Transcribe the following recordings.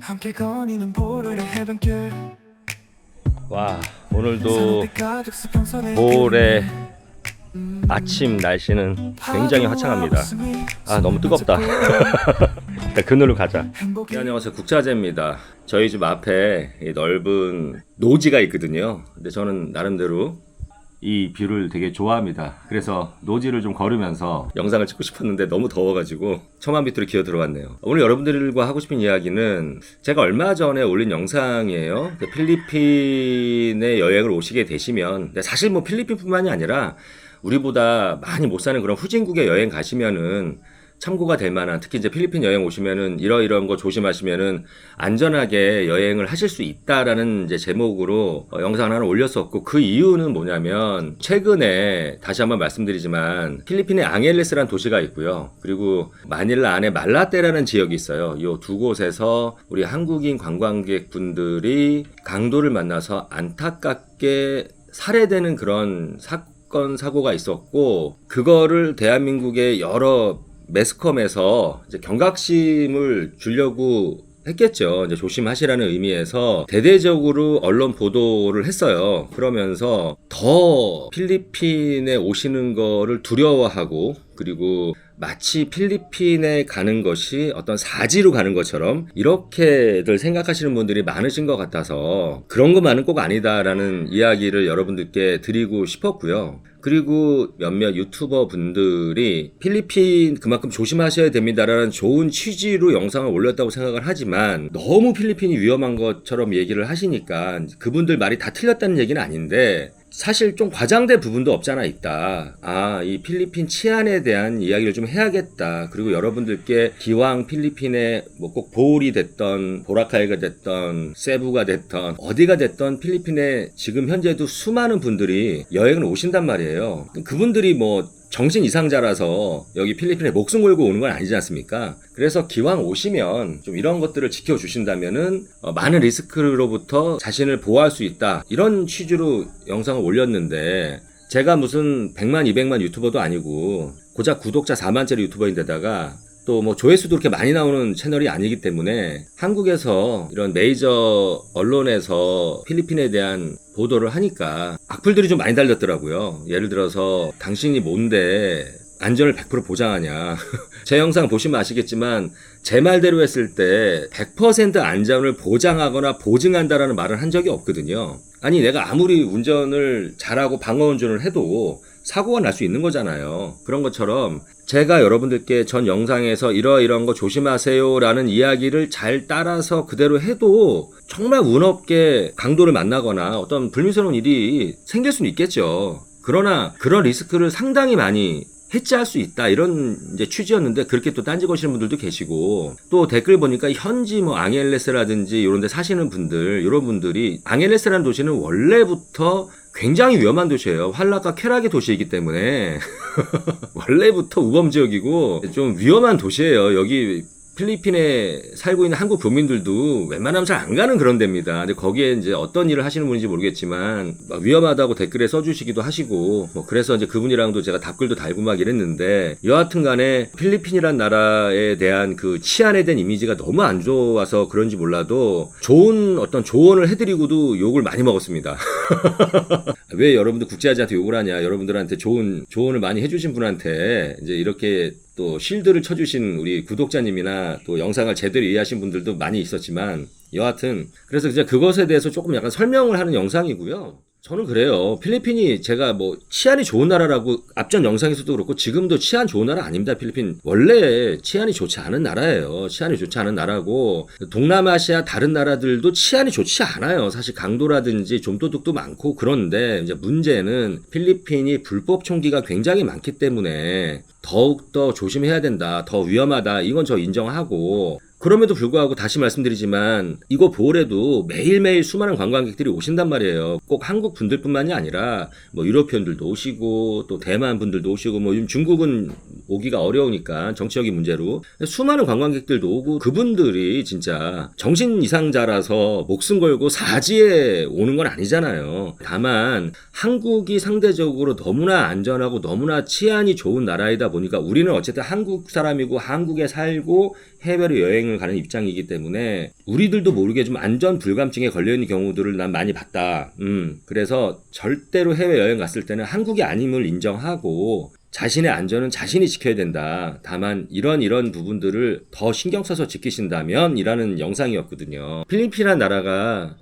함께 거니는 보르의 해변길. 와, 오늘도 볼의 아침 날씨는 굉장히 화창합니다. 아, 너무 뜨겁다. 일단 그늘로 가자. 네, 안녕하세요, 국차제입니다. 저희 집 앞에 이 넓은 노지가 있거든요. 근데 저는 나름대로 이 뷰를 되게 좋아합니다. 그래서 노지를 좀 걸으면서 영상을 찍고 싶었는데 너무 더워가지고 처마 밑으로 기어 들어왔네요. 오늘 여러분들과 하고 싶은 이야기는 제가 얼마 전에 올린 영상이에요. 필리핀에 여행을 오시게 되시면, 사실 뭐 필리핀뿐만이 아니라 우리보다 많이 못 사는 그런 후진국에 여행 가시면은 참고가 될 만한, 특히 이제 필리핀 여행 오시면은 이런 거 조심하시면은 안전하게 여행을 하실 수 있다라는 이제 제목으로 영상을 하나 올렸었고, 그 이유는 뭐냐면 최근에 다시 한번 말씀드리지만 필리핀의 앙헬레스라는 도시가 있고요. 그리고 마닐라 안에 말라떼라는 지역이 있어요. 이 두 곳에서 우리 한국인 관광객분들이 강도를 만나서 안타깝게 살해되는 그런 사고가 있었고, 그거를 대한민국의 여러 매스컴에서 이제 경각심을 주려고 했겠죠. 이제 조심하시라는 의미에서 대대적으로 언론 보도를 했어요. 그러면서 더 필리핀에 오시는 거를 두려워하고, 그리고 마치 필리핀에 가는 것이 어떤 사지로 가는 것처럼 이렇게들 생각하시는 분들이 많으신 것 같아서 그런 것만은 꼭 아니다라는 이야기를 여러분들께 드리고 싶었고요. 그리고 몇몇 유튜버 분들이 필리핀 그만큼 조심하셔야 됩니다라는 좋은 취지로 영상을 올렸다고 생각을 하지만, 너무 필리핀이 위험한 것처럼 얘기를 하시니까 그분들 말이 다 틀렸다는 얘기는 아닌데, 사실 좀 과장된 부분도 없잖아 있다. 이 필리핀 치안에 대한 이야기를 좀 해야겠다. 그리고 여러분들께 기왕 필리핀에 뭐 꼭 보홀이 됐던 보라카이가 됐던 세부가 됐던 어디가 됐던 필리핀에 지금 현재도 수많은 분들이 여행을 오신단 말이에요. 그분들이 뭐 정신 이상자라서 여기 필리핀에 목숨 걸고 오는 건 아니지 않습니까? 그래서 기왕 오시면 좀 이런 것들을 지켜주신다면은 많은 리스크로부터 자신을 보호할 수 있다, 이런 취지로 영상을 올렸는데, 제가 무슨 100만 200만 유튜버도 아니고 고작 구독자 4만짜리 유튜버인데다가 또 뭐 조회수도 그렇게 많이 나오는 채널이 아니기 때문에 한국에서 이런 메이저 언론에서 필리핀에 대한 보도를 하니까 악플들이 좀 많이 달렸더라고요. 예를 들어서 당신이 뭔데 안전을 100% 보장하냐. 제 영상 보시면 아시겠지만 제 말대로 했을 때 100% 안전을 보장하거나 보증한다라는 말을 한 적이 없거든요. 아니, 내가 아무리 운전을 잘하고 방어운전을 해도 사고가 날 수 있는 거잖아요. 그런 것처럼 제가 여러분들께 전 영상에서 이런 거 조심하세요 라는 이야기를 잘 따라서 그대로 해도 정말 운 없게 강도를 만나거나 어떤 불미스러운 일이 생길 수는 있겠죠. 그러나 그런 리스크를 상당히 많이 해지할 수 있다, 이런 이제 취지였는데, 그렇게 또 딴지 거시는 분들도 계시고, 또 댓글 보니까 현지 뭐 앙헬레스라든지 이런 데 사시는 분들, 이런 분들이, 앙헬레스라는 도시는 원래부터 굉장히 위험한 도시예요. 환락과 쾌락의 도시이기 때문에 원래부터 우범지역이고 좀 위험한 도시예요. 여기 필리핀에 살고 있는 한국 교민들도 웬만하면 잘 안 가는 그런 데입니다. 근데 거기에 이제 어떤 일을 하시는 분인지 모르겠지만 막 위험하다고 댓글에 써주시기도 하시고, 뭐 그래서 이제 그분이랑도 제가 답글도 달고 막 이랬는데, 여하튼 간에 필리핀이란 나라에 대한 그 치안에 대한 이미지가 너무 안 좋아서 그런지 몰라도 좋은 어떤 조언을 해드리고도 욕을 많이 먹었습니다. 왜 여러분들 국제아지한테 욕을 하냐, 여러분들한테 좋은 조언을 많이 해주신 분한테 이제 이렇게 또 실드를 쳐주신 우리 구독자님이나 또 영상을 제대로 이해하신 분들도 많이 있었지만, 여하튼 그래서 이제 그것에 대해서 조금 약간 설명을 하는 영상이고요. 저는 그래요. 필리핀이 제가 뭐 치안이 좋은 나라라고 앞전 영상에서도 그렇고 지금도 치안 좋은 나라 아닙니다. 필리핀 원래 치안이 좋지 않은 나라예요. 치안이 좋지 않은 나라고, 동남아시아 다른 나라들도 치안이 좋지 않아요. 사실 강도라든지 좀도둑도 많고. 그런데 이제 문제는 필리핀이 불법 총기가 굉장히 많기 때문에 더욱더 조심해야 된다, 더 위험하다, 이건 저 인정하고, 그럼에도 불구하고 다시 말씀드리지만 이거 보홀에도 매일매일 수많은 관광객들이 오신단 말이에요. 꼭 한국 분들뿐만이 아니라 뭐 유럽연들도 오시고 또 대만 분들도 오시고, 뭐 중국은 오기가 어려우니까 정치적인 문제로 수많은 관광객들도 오고, 그분들이 진짜 정신 이상자라서 목숨 걸고 사지에 오는 건 아니잖아요. 다만 한국이 상대적으로 너무나 안전하고 너무나 치안이 좋은 나라이다 보니까 우리는 어쨌든 한국 사람이고 한국에 살고 해외로 여행을 여행을 가는 입장이기 때문에 우리들도 모르게 좀 안전 불감증에 걸려있는 경우들을 난 많이 봤다. 그래서 절대로 해외여행 갔을 때는 한국이 아님을 인정하고 자신의 안전은 자신이 지켜야 된다. 다만 이런 부분들을 더 신경 써서 지키신다면 이라는 영상이었거든요. 필리핀이라는 나라가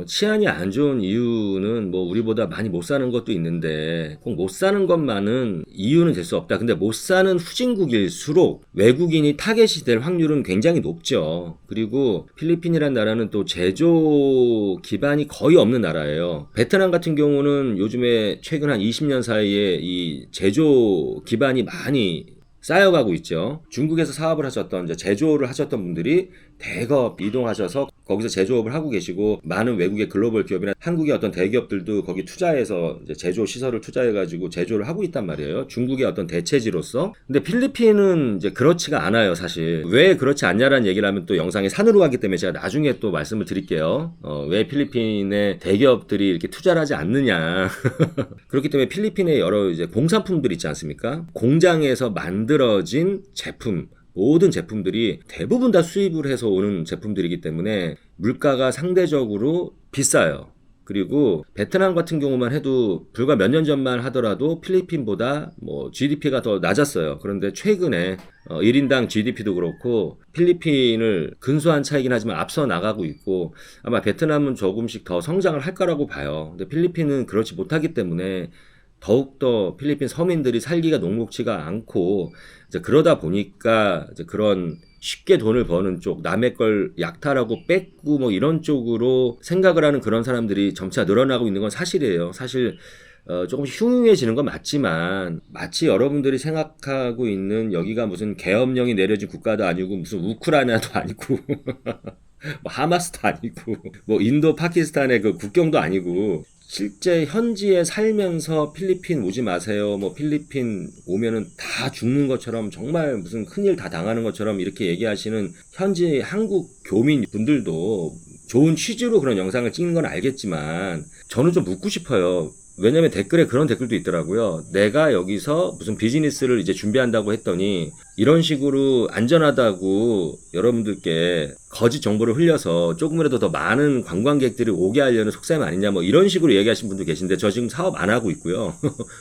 치안이 안 좋은 이유는 뭐 우리보다 많이 못 사는 것도 있는데 꼭 못 사는 것만은 이유는 될 수 없다. 근데 못 사는 후진국일수록 외국인이 타겟이 될 확률은 굉장히 높죠. 그리고 필리핀이라는 나라는 또 제조 기반이 거의 없는 나라예요. 베트남 같은 경우는 요즘에 최근 한 20년 사이에 이 제조 기반이 많이 쌓여가고 있죠. 중국에서 사업을 하셨던 이제 제조를 하셨던 분들이 대거 이동하셔서 거기서 제조업을 하고 계시고 많은 외국의 글로벌 기업이나 한국의 어떤 대기업들도 거기 투자해서 이제 제조 시설을 투자해가지고 제조를 하고 있단 말이에요. 중국의 어떤 대체지로서. 근데 필리핀은 이제 그렇지가 않아요, 사실. 왜 그렇지 않냐라는 얘기를 하면 또 영상이 산으로 가기 때문에 제가 나중에 또 말씀을 드릴게요. 왜 필리핀의 대기업들이 이렇게 투자를 하지 않느냐. 그렇기 때문에 필리핀의 여러 이제 공산품들 있지 않습니까? 공장에서 만들어진 제품, 모든 제품들이 대부분 다 수입을 해서 오는 제품들이기 때문에 물가가 상대적으로 비싸요. 그리고 베트남 같은 경우만 해도 불과 몇 년 전만 하더라도 필리핀보다 뭐 GDP가 더 낮았어요. 그런데 최근에 1인당 GDP도 그렇고 필리핀을 근소한 차이긴 하지만 앞서 나가고 있고 아마 베트남은 조금씩 더 성장을 할 거라고 봐요. 근데 필리핀은 그렇지 못하기 때문에 더욱더 필리핀 서민들이 살기가 녹록지가 않고 이제 그러다 보니까 이제 그런 쉽게 돈을 버는 쪽, 남의 걸 약탈하고 뺏고 뭐 이런 쪽으로 생각을 하는 그런 사람들이 점차 늘어나고 있는 건 사실이에요. 사실 조금씩 흉흉해지는 건 맞지만 마치 여러분들이 생각하고 있는 여기가 무슨 계엄령이 내려진 국가도 아니고 무슨 우크라이나도 아니고 뭐 하마스도 아니고 뭐 인도 파키스탄의 그 국경도 아니고 실제 현지에 살면서 필리핀 오지 마세요. 뭐 필리핀 오면은 다 죽는 것처럼 정말 무슨 큰일 다 당하는 것처럼 이렇게 얘기하시는 현지 한국 교민 분들도 좋은 취지로 그런 영상을 찍는 건 알겠지만 저는 좀 묻고 싶어요. 왜냐면 댓글에 그런 댓글도 있더라고요. 내가 여기서 무슨 비즈니스를 이제 준비한다고 했더니 이런 식으로 안전하다고 여러분들께 거짓 정보를 흘려서 조금이라도 더 많은 관광객들이 오게 하려는 속셈 아니냐 뭐 이런 식으로 얘기하신 분도 계신데 저 지금 사업 안 하고 있고요.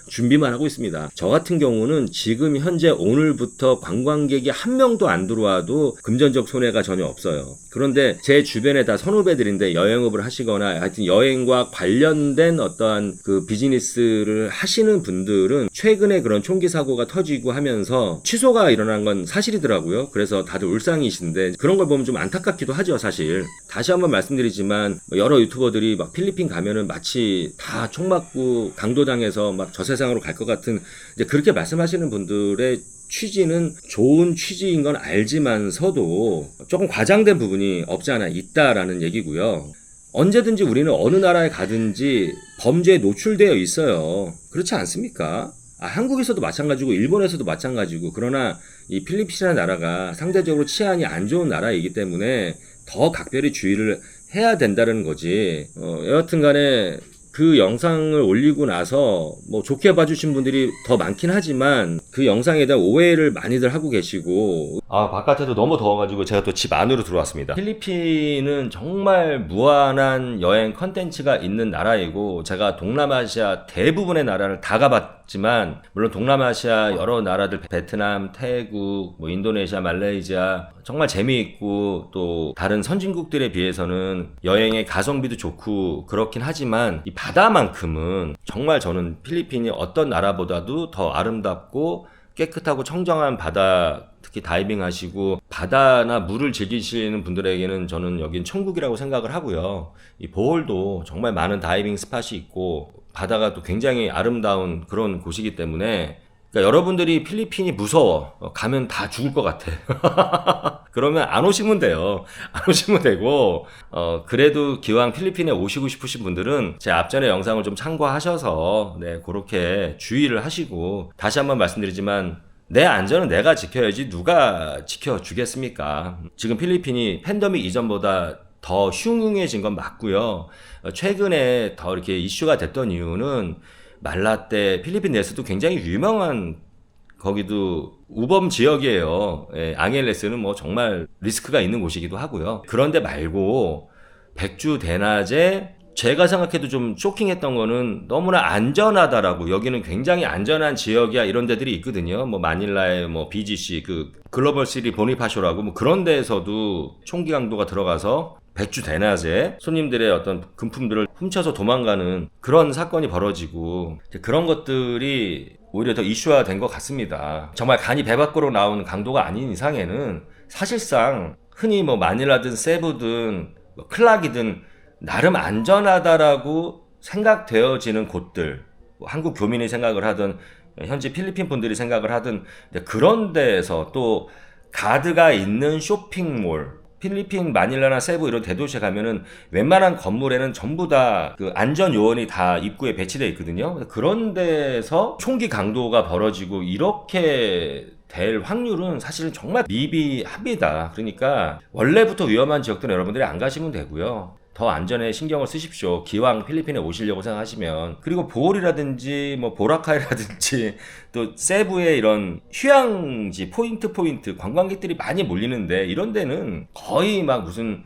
준비만 하고 있습니다. 저 같은 경우는 지금 현재 오늘부터 관광객이 한 명도 안 들어와도 금전적 손해가 전혀 없어요. 그런데 제 주변에 다 선후배들인데 여행업을 하시거나 하여튼 여행과 관련된 어떠한 그 비즈니스를 하시는 분들은 최근에 그런 총기 사고가 터지고 하면서 취소가 일어난 건 사실이더라고요. 그래서 다들 울상이신데 그런 걸 보면 좀 안타깝기도 하죠, 사실. 다시 한번 말씀드리지만 여러 유튜버들이 막 필리핀 가면은 마치 다 총 맞고 강도당해서 막 저 세상으로 갈 것 같은 이제 그렇게 말씀하시는 분들의 취지는 좋은 취지인 건 알지만서도 조금 과장된 부분이 없지 않아 있다라는 얘기고요. 언제든지 우리는 어느 나라에 가든지 범죄에 노출되어 있어요. 그렇지 않습니까? 한국에서도 마찬가지고 일본에서도 마찬가지고 그러나 이 필리핀이라는 나라가 상대적으로 치안이 안 좋은 나라이기 때문에 더 각별히 주의를 해야 된다는 거지. 여하튼 간에 그 영상을 올리고 나서 뭐 좋게 봐주신 분들이 더 많긴 하지만 그 영상에 대한 오해를 많이들 하고 계시고 바깥에도 너무 더워가지고 제가 또 집 안으로 들어왔습니다. 필리핀은 정말 무한한 여행 컨텐츠가 있는 나라이고 제가 동남아시아 대부분의 나라를 다 가봤지만 물론 동남아시아 여러 나라들 베트남, 태국, 뭐 인도네시아, 말레이시아 정말 재미있고 또 다른 선진국들에 비해서는 여행의 가성비도 좋고 그렇긴 하지만 이 바다만큼은 정말 저는 필리핀이 어떤 나라보다도 더 아름답고 깨끗하고 청정한 바다 특히 다이빙 하시고 바다나 물을 즐기시는 분들에게는 저는 여긴 천국이라고 생각을 하고요. 이 보홀도 정말 많은 다이빙 스팟이 있고 바다가 또 굉장히 아름다운 그런 곳이기 때문에 그러니까 여러분들이 필리핀이 무서워 가면 다 죽을 것 같아. 그러면 안 오시면 돼요. 안 오시면 되고 그래도 기왕 필리핀에 오시고 싶으신 분들은 제 앞전의 영상을 좀 참고하셔서 네 그렇게 주의를 하시고 다시 한번 말씀드리지만 내 안전은 내가 지켜야지 누가 지켜주겠습니까? 지금 필리핀이 팬데믹 이전보다 더 흉흉해진 건 맞고요. 최근에 더 이렇게 이슈가 됐던 이유는 말라떼 필리핀 내에서도 굉장히 유명한 거기도 우범 지역이에요. 예, 앙헬레스는 뭐 정말 리스크가 있는 곳이기도 하고요. 그런데 말고 백주 대낮에 제가 생각해도 좀 쇼킹했던 거는 너무나 안전하다라고, 여기는 굉장히 안전한 지역이야 이런 데들이 있거든요. 뭐 마닐라의 뭐 BGC 그 글로벌 시티 보니파쇼라고 뭐 그런 데에서도 총기 강도가 들어가서 백주 대낮에 손님들의 어떤 금품들을 훔쳐서 도망가는 그런 사건이 벌어지고, 그런 것들이 오히려 더 이슈화 된 것 같습니다. 정말 간이 배 밖으로 나오는 강도가 아닌 이상에는 사실상 흔히 뭐 마닐라든 세부든 뭐 클락이든 나름 안전하다라고 생각되어지는 곳들, 뭐 한국 교민이 생각을 하든 현지 필리핀 분들이 생각을 하든, 그런 데에서 또 가드가 있는 쇼핑몰, 필리핀 마닐라나 세부 이런 대도시에 가면은 웬만한 건물에는 전부 다 그 안전 요원이 다 입구에 배치되어 있거든요. 그런 데서 총기 강도가 벌어지고 이렇게 될 확률은 사실은 정말 미비합니다. 그러니까 원래부터 위험한 지역들은 여러분들이 안 가시면 되고요. 더 안전에 신경을 쓰십시오. 기왕 필리핀에 오시려고 생각하시면. 그리고 보홀이라든지 뭐 보라카이라든지 또 세부의 이런 휴양지 포인트 관광객들이 많이 몰리는데, 이런 데는 거의 막 무슨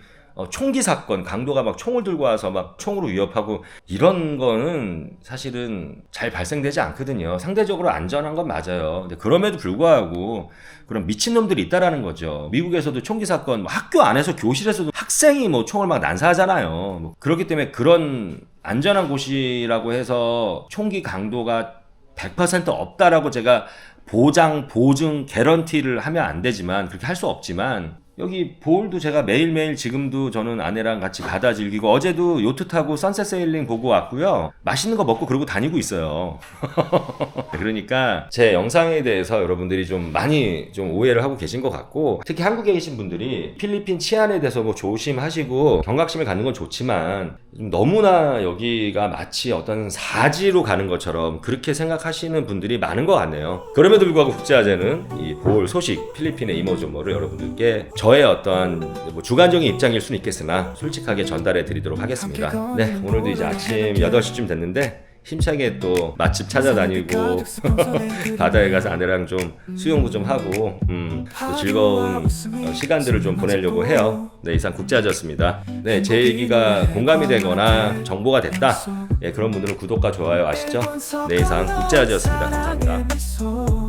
총기 사건, 강도가 막 총을 들고 와서 막 총으로 위협하고 이런 거는 사실은 잘 발생되지 않거든요. 상대적으로 안전한 건 맞아요. 근데 그럼에도 불구하고 그런 미친놈들이 있다라는 거죠. 미국에서도 총기 사건, 뭐 학교 안에서 교실에서도 학생이 뭐 총을 막 난사하잖아요. 뭐 그렇기 때문에 그런 안전한 곳이라고 해서 총기 강도가 100% 없다라고 제가 보증, 개런티를 하면 안 되지만, 그렇게 할 수 없지만, 여기 보홀도 제가 매일매일 지금도 저는 아내랑 같이 바다 즐기고, 어제도 요트 타고 선셋 세일링 보고 왔고요. 맛있는 거 먹고 그러고 다니고 있어요. 그러니까 제 영상에 대해서 여러분들이 좀 많이 좀 오해를 하고 계신 것 같고, 특히 한국에 계신 분들이 필리핀 치안에 대해서 뭐 조심하시고 경각심을 갖는 건 좋지만, 좀 너무나 여기가 마치 어떤 사지로 가는 것처럼 그렇게 생각하시는 분들이 많은 것 같네요. 그럼에도 불구하고 국제화제는 이 보홀 소식, 필리핀의 이모저모를 여러분들께 저의 어떤 뭐 주관적인 입장일 수는 있겠으나 솔직하게 전달해 드리도록 하겠습니다. 네, 오늘도 이제 아침 8시쯤 됐는데 힘차게 또 맛집 찾아다니고 바다에 가서 아내랑 좀 수영도 좀 하고 또 즐거운 시간들을 좀 보내려고 해요. 네, 이상 국제화제였습니다. 네, 제 얘기가 공감이 되거나 정보가 됐다, 예, 그런 분들은 구독과 좋아요 아시죠? 네, 이상 국제화제였습니다. 감사합니다.